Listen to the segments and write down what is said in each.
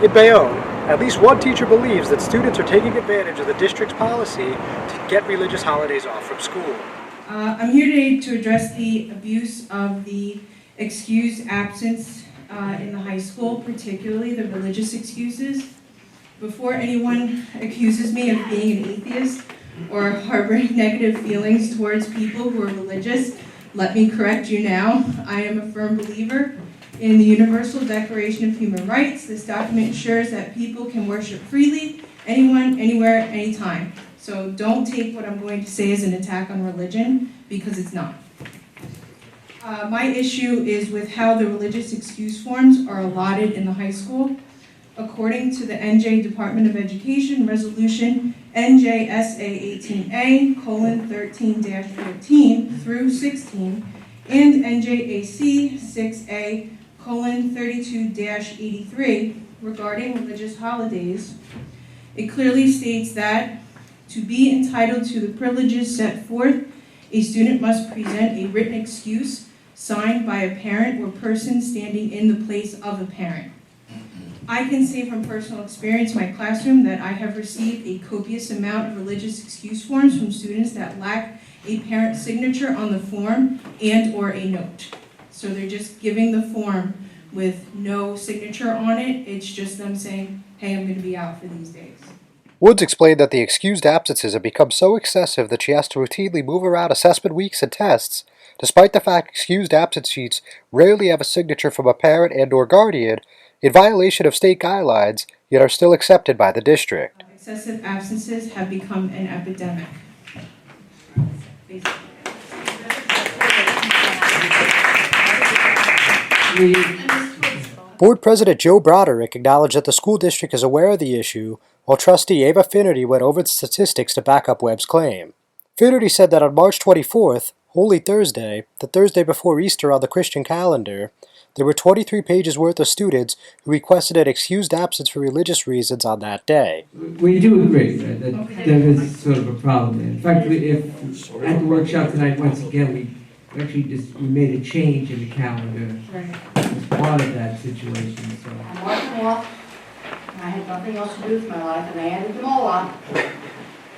In Bayonne, at least one teacher believes that students are taking advantage of the district's policy to get religious holidays off from school. I'm here today to address the abuse of the excused absence in the high school, particularly the religious excuses. Before anyone accuses me of being an atheist or harboring negative feelings towards people who are religious, let me correct you now. I am a firm believer in the Universal Declaration of Human Rights. This document ensures that people can worship freely, anyone, anywhere, anytime. So don't take what I'm going to say as an attack on religion, because it's not. My issue is with how the religious excuse forms are allotted in the high school. According to the NJ Department of Education Resolution NJSA 18A:13-14 through 16 and NJAC 6A:32-83 regarding religious holidays, it clearly states that to be entitled to the privileges set forth, a student must present a written excuse signed by a parent or person standing in the place of a parent. I can say from personal experience in my classroom that I have received a copious amount of religious excuse forms from students that lack a parent signature on the form and or a note. So they're just giving the form with no signature on it. It's just them saying, hey, I'm going to be out for these days. Woods explained that the excused absences have become so excessive that she has to routinely move around assessment weeks and tests, despite the fact excused absence sheets rarely have a signature from a parent and or guardian, in violation of state guidelines, yet are still accepted by the district. Excessive absences have become an epidemic. Board President Joe Broderick acknowledged that the school district is aware of the issue, while trustee Ava Finnerty went over the statistics to back up Webb's claim. Finnerty said that on March 24th, Holy Thursday, the Thursday before Easter on the Christian calendar, there were 23 pages worth of students who requested an excused absence for religious reasons on that day. We do agree that there is sort of a problem. In fact, if at the workshop tonight, once again, we actually we made a change in the calendar as part of that situation. So. I marked them off, and I had nothing else to do with my life, and I added them all up.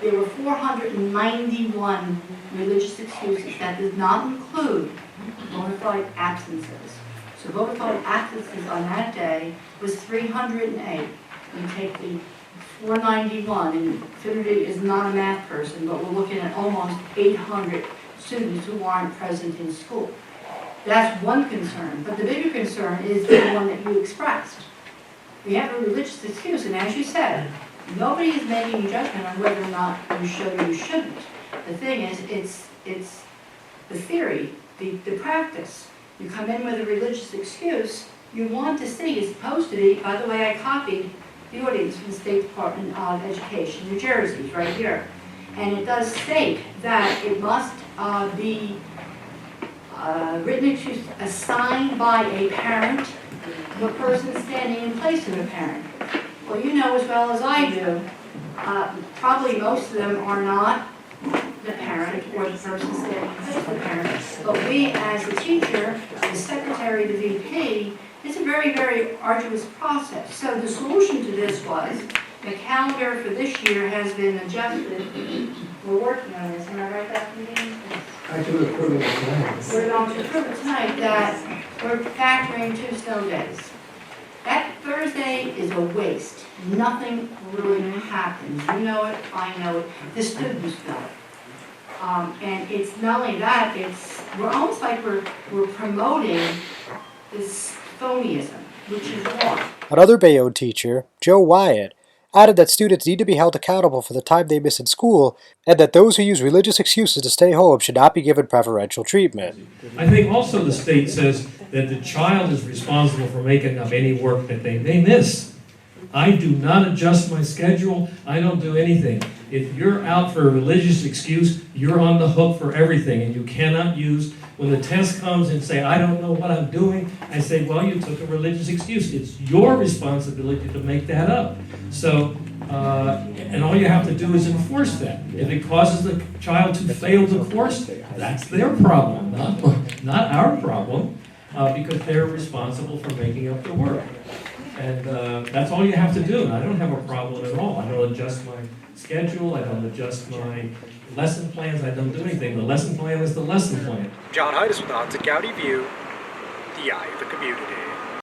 There were 491 religious excuses. That does not include bona fide absences. So bona fide absences on that day was 308. You take the 491, and Finnerty is not a math person, but we're looking at almost 800 students who aren't present in school. That's one concern, but the bigger concern is the one that you expressed. We have a religious excuse, and as you said, nobody is making a judgment on whether or not you should or you shouldn't. The thing is, it's the theory, the practice. You come in with a religious excuse, you want to see, it's supposed to be, by the way, I copied the audience from the State Department of Education, New Jersey, right here. And it does state that it must be written excuse assigned by a parent or person standing in place of a parent. Well, you know as well as I do, probably most of them are not the parent or the person standing in place of the parent, but we as the teacher, the secretary, the VP, it's a very, very arduous process. So the solution to this was the calendar for this year has been adjusted. We're working on this, am I right, Dr. McGee? Actually, we're approving it tonight. We're going to approve it tonight that we're factoring 2 snow days. That Thursday is a waste. Nothing really happens. You know it, I know it, the students know it. And it's not only that, we're almost like we're promoting this phonyism, which is wrong. Another Bayonne teacher, Joe Wyatt, added that students need to be held accountable for the time they miss in school, and that those who use religious excuses to stay home should not be given preferential treatment. I think also the state says that the child is responsible for making up any work that they may miss. I do not adjust my schedule. I don't do anything. If you're out for a religious excuse, you're on the hook for everything, and you cannot use, when the test comes and say, I don't know what I'm doing, I say, well, you took a religious excuse. It's your responsibility to make that up. So, and all you have to do is enforce that. If it causes the child to fail the course, that's their problem, not our problem, because they're responsible for making up the work. And that's all you have to do, and I don't have a problem at all. I don't adjust my schedule, I don't adjust my lesson plans, I don't do anything. The lesson plan is the lesson plan. John Heides with the Hudson County View, the eye of the community.